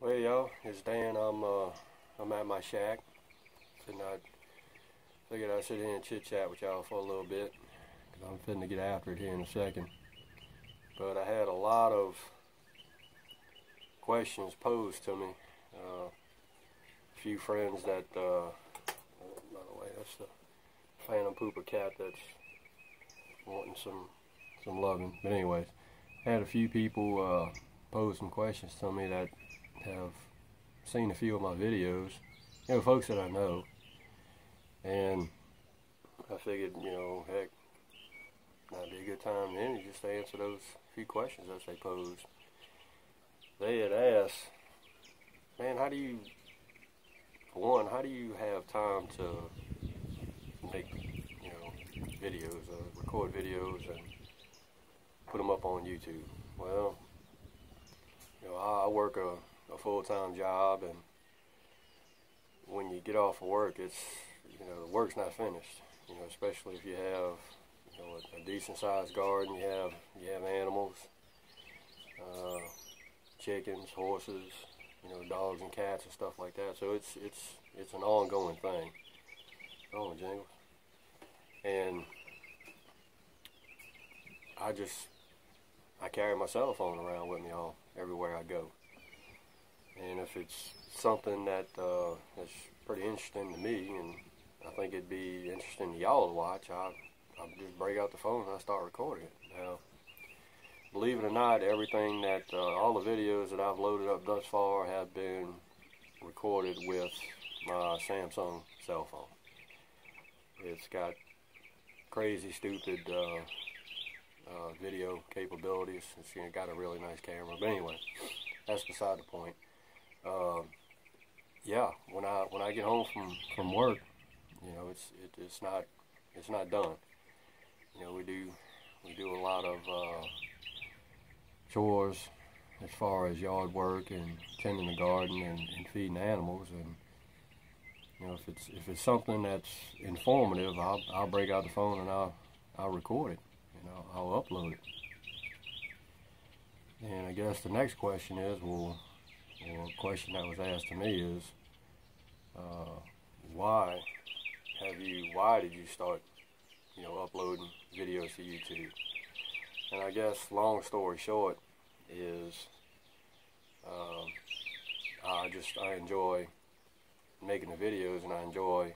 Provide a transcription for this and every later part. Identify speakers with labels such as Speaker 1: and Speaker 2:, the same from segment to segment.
Speaker 1: Well, y'all, it's Dan. I'm at my shack, and I figured I'd sit here and chit-chat with y'all for a little bit, because I'm fitting to get after it here in a second. But I had a lot of questions posed to me. A few friends that, by the way, that's the phantom pooper cat that's wanting some loving. But anyways, I had a few people pose some questions to me that have seen a few of my videos, folks that I know, and I figured, heck, that'd be a good time then just to answer those few questions that they posed. They had asked, man, how do you have time to make, videos, record videos and put them up on YouTube? Well, I work a full-time job, and when you get off of work, it's, the work's not finished, especially if you have, a decent-sized garden, you have animals, chickens, horses, dogs and cats and stuff like that. So it's an ongoing thing. Oh, jingle. And I carry my cell phone around with me everywhere I go. And if it's something that's pretty interesting to me, and I think it'd be interesting to y'all to watch, I'll just break out the phone and I start recording it. Now, believe it or not, everything that, all the videos that I've loaded up thus far have been recorded with my Samsung cell phone. It's got crazy, stupid video capabilities. It's got a really nice camera. But anyway, that's beside the point. Yeah, when I get home from work, it's not done. We do a lot of chores as far as yard work and tending the garden and feeding animals. And if it's something that's informative, I'll break out the phone and I'll record it. I'll upload it. And I guess the next question is, or a question that was asked to me is, why did you start, uploading videos to YouTube? And I guess long story short is, I enjoy making the videos, and I enjoy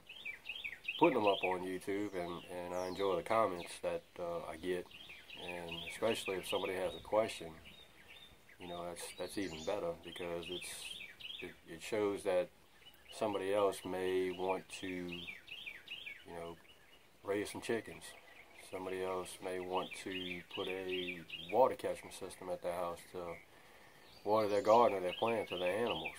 Speaker 1: putting them up on YouTube, and I enjoy the comments that I get, and especially if somebody has a question, that's even better, because it shows that somebody else may want to, raise some chickens. Somebody else may want to put a water catchment system at their house to water their garden or their plants or their animals.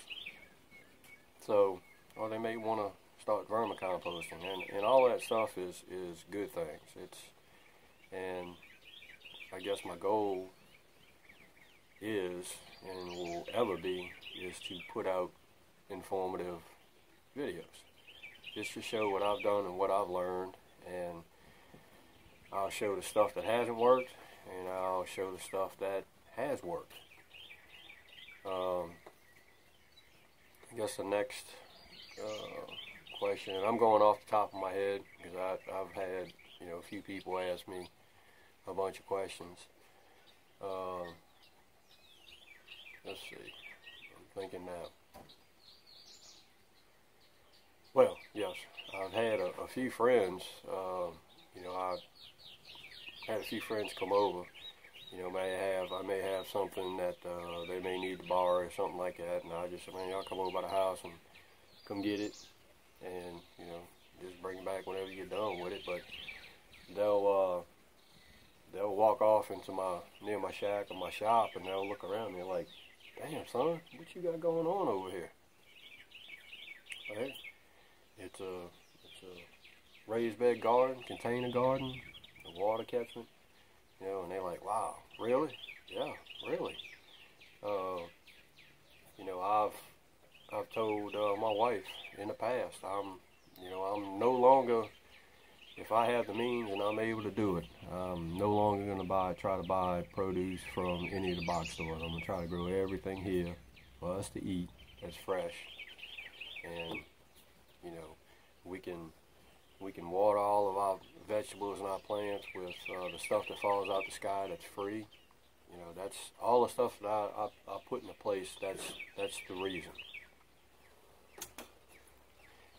Speaker 1: So, or they may want to start vermicomposting, and all that stuff is good things. And I guess my goal is, and will ever be, is to put out informative videos, just to show what I've done and what I've learned, and I'll show the stuff that hasn't worked, and I'll show the stuff that has worked. I guess the next question, and I'm going off the top of my head, because I've had, a few people ask me a bunch of questions. Let's see, I'm thinking now. Well, yes, I've had a few friends, I had a few friends come over, I may have something that they may need to borrow or something like that, and I just said, man, y'all come over by the house and come get it, and, just bring it back whenever you're done with it. But they'll walk off into near my shack or my shop, and they'll look around and they're like, damn, son, what you got going on over here? Right? It's a raised bed garden, container garden, a water catchment, and they're like, wow, really? Yeah, really. I've told my wife in the past, I'm no longer, if I have the means and I'm able to do it, I'm no longer going to try to buy produce from any of the box stores. I'm going to try to grow everything here for us to eat that's fresh, and you know, we can water all of our vegetables and our plants with the stuff that falls out the sky that's free. You know, that's all the stuff that I put into place. That's the reason.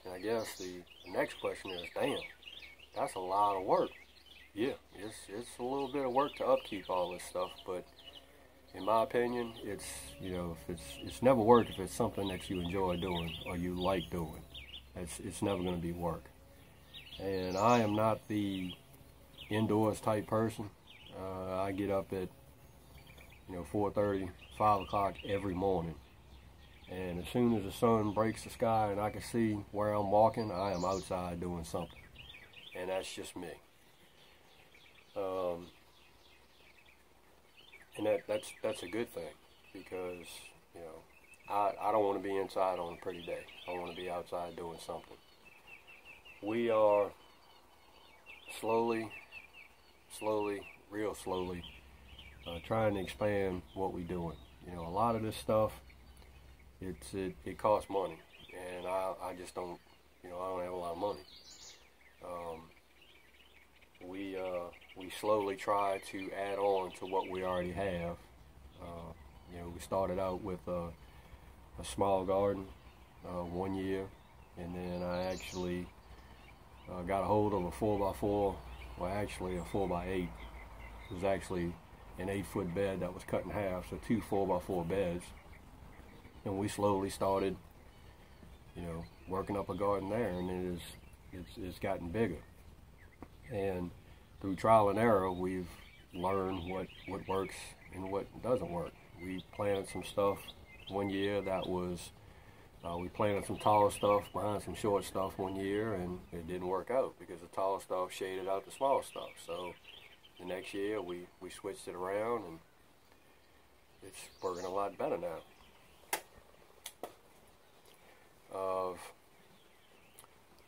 Speaker 1: And I guess the next question is, damn, that's a lot of work. Yeah, it's a little bit of work to upkeep all this stuff, but in my opinion, it's, you know, if it's never work if it's something that you enjoy doing or you like doing. It's never going to be work. And I am not the indoors type person. I get up at 4:30, 5 o'clock every morning. And as soon as the sun breaks the sky and I can see where I'm walking, I am outside doing something. And that's just me. And that's a good thing, because, you know, I don't want to be inside on a pretty day. I want to be outside doing something. We are slowly, real slowly, trying to expand what we're doing. You know, a lot of this stuff, it costs money, and I just don't, I don't have a lot of money. We slowly try to add on to what we already have. We started out with a small garden 1 year, and then I actually got a hold of a 4x4, well actually a 4x8. It was actually an 8-foot bed that was cut in half, so 2 4x4 beds. And we slowly started, working up a garden there, and it's gotten bigger. And through trial and error, we've learned what works and what doesn't work. We planted some stuff 1 year that was, we planted some tall stuff behind some short stuff 1 year, and it didn't work out because the tall stuff shaded out the small stuff. So the next year we switched it around, and it's working a lot better now.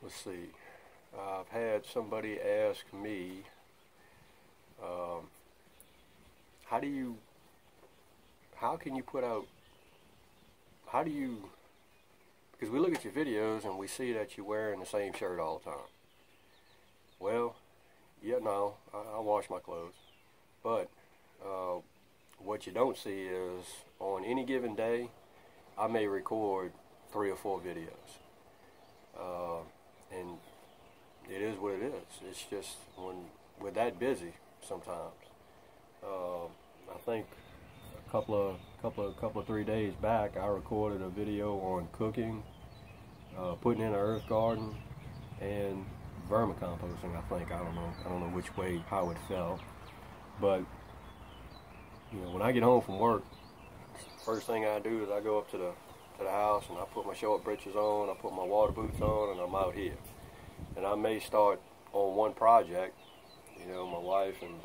Speaker 1: Let's see. I've had somebody ask me, because we look at your videos and we see that you're wearing the same shirt all the time. Well, yeah, no, I wash my clothes, but what you don't see is on any given day, I may record 3 or 4 videos, and it is what it is. It's just when we're that busy sometimes. I think a couple of 3 days back, I recorded a video on cooking, putting in an earth garden, and vermicomposting. I don't know which way, how it fell, but when I get home from work, first thing I do is I go up to the house and I put my short britches on, I put my water boots on, and I'm out here. And I may start on one project, my wife and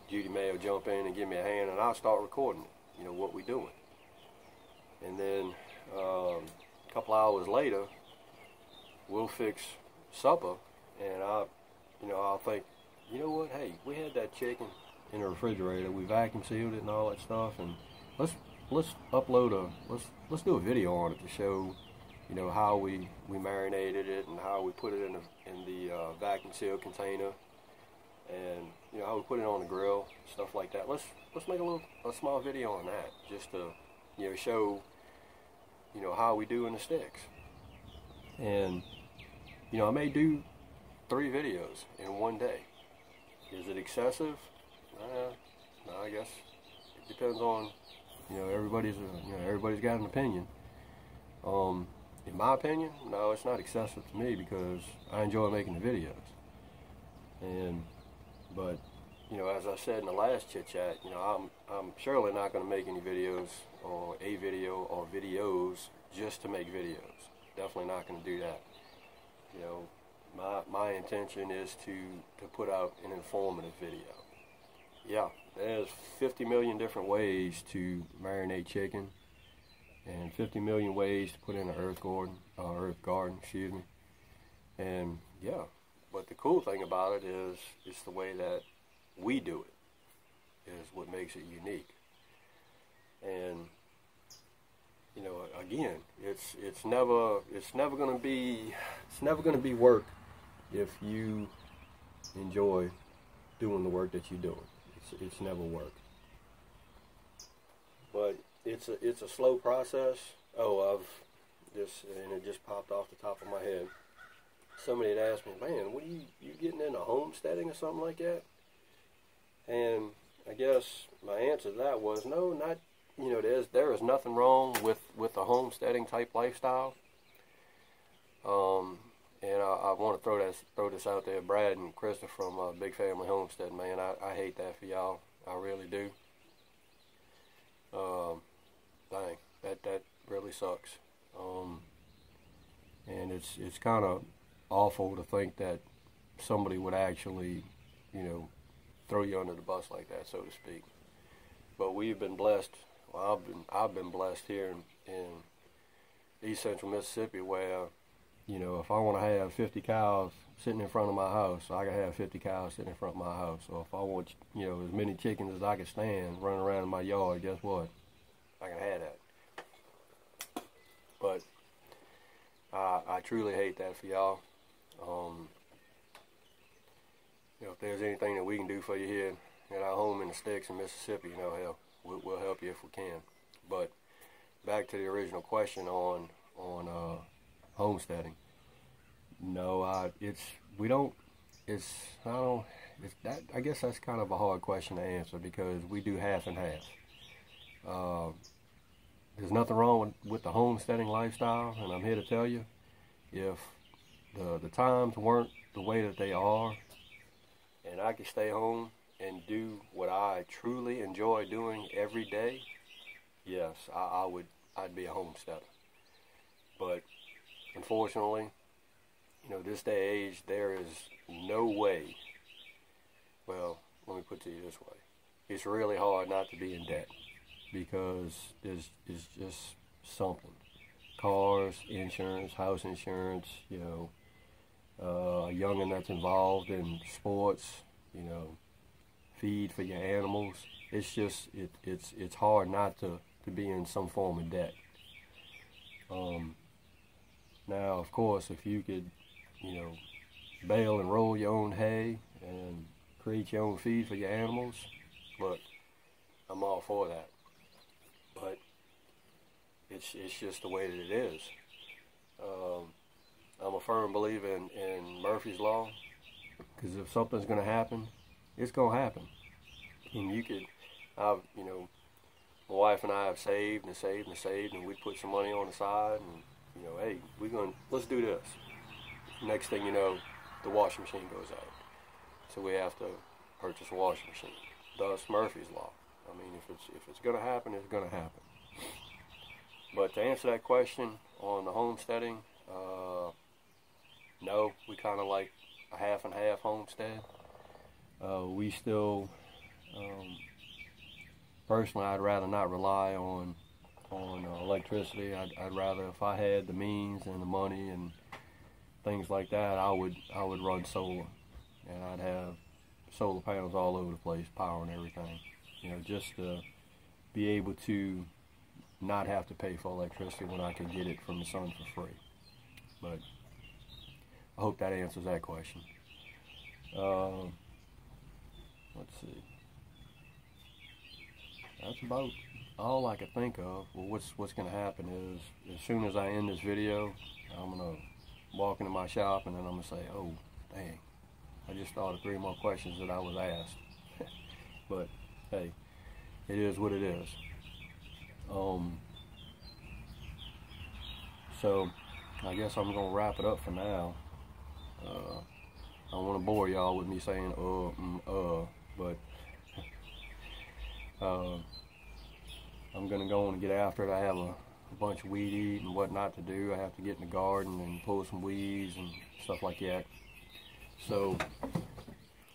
Speaker 1: Judy may jump in and give me a hand, and I'll start recording it, what we're doing. And then a couple hours later, we'll fix supper, and I'll think, you know what, hey, we had that chicken in the refrigerator, we vacuum sealed it and all that stuff, and let's upload let's do a video on it to show, how we marinated it and how we put it in the vacuum sealed container, and how we put it on the grill, stuff like that. Let's make a small video on that, just to show how we do in the sticks. And I may do 3 videos in one day. Is it excessive? No, I guess it depends on everybody's got an opinion. In my opinion, no, it's not excessive to me because I enjoy making the videos. But as I said in the last chit chat, I'm surely not going to make any videos or a video or videos just to make videos. Definitely not going to do that. My intention is to put out an informative video. Yeah, there's 50 million different ways to marinate chicken, and 50 million ways to put in an earth garden, excuse me. And yeah, but the cool thing about it is it's the way that we do it is what makes it unique. And you know, again, it's never gonna be work if you enjoy doing the work that you're doing. It's never work. But it's a slow process. Oh, and it just popped off the top of my head. Somebody had asked me, man, what are you getting into homesteading or something like that? And I guess my answer to that was no, not, you know, there is nothing wrong with the homesteading type lifestyle. And I want to throw this out there, Brad and Krista from Big Family Homestead, man. I hate that for y'all. I really do. Dang, that really sucks. And it's kind of awful to think that somebody would actually, you know, throw you under the bus like that, so to speak. But we've been blessed. Well, I've been blessed here in East Central Mississippi, where, you know, if I want to have 50 cows sitting in front of my house, I can have 50 cows sitting in front of my house. Or if I want, you know, as many chickens as I can stand running around in my yard, guess what? I can have that. But I truly hate that for y'all. You know, if there's anything that we can do for you here at our home in the sticks in Mississippi, you know, hell, we'll help you if we can. But back to the original question on homesteading. No, I guess that's kind of a hard question to answer, because we do half and half. There's nothing wrong with the homesteading lifestyle, and I'm here to tell you, if the times weren't the way that they are, and I could stay home and do what I truly enjoy doing every day, yes, I'd be a homesteader. But unfortunately, you know, this day and age, there is no way. Well, let me put it to you this way. It's really hard not to be in debt, because it's just something. Cars, insurance, house insurance, you know, a youngin' that's involved in sports, you know, feed for your animals. It's just, it's hard not to be in some form of debt. Now, of course, if you could, you know, bale and roll your own hay and create your own feed for your animals, look, I'm all for that. But it's just the way that it is. I'm a firm believer in Murphy's Law, because if something's going to happen, it's going to happen. And you know, my wife and I have saved, and we put some money on the side, and, you know, hey, let's do this. Next thing you know, the washing machine goes out. So we have to purchase a washing machine. Thus, Murphy's Law. I mean, if it's going to happen, it's going to happen. But to answer that question on the homesteading, no, we kind of like a half and half homestead. We still, personally, I'd rather not rely on electricity. I'd rather, if I had the means and the money and things like that, I would run solar, and I'd have solar panels all over the place, powering everything. You know, just to be able to not have to pay for electricity when I could get it from the sun for free. But I hope that answers that question. Let's see. That's about all I can think of. Well, what's going to happen is, as soon as I end this video, I'm going to walk into my shop, and then I'm going to say, oh, dang, I just thought of 3 more questions that I was asked. But, hey, it is what it is. So, I guess I'm going to wrap it up for now. I don't want to bore y'all with me saying, but I'm going to go on and get after it. I have a bunch of weed eat and what not to do. I have to get in the garden and pull some weeds and stuff like that. So,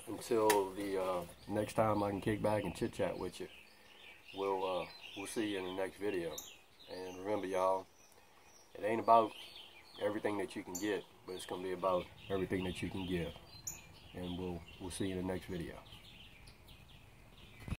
Speaker 1: until the next time I can kick back and chit-chat with you, we'll see you in the next video. And remember, y'all, it ain't about everything that you can get, but it's going to be about everything that you can give. And we'll see you in the next video.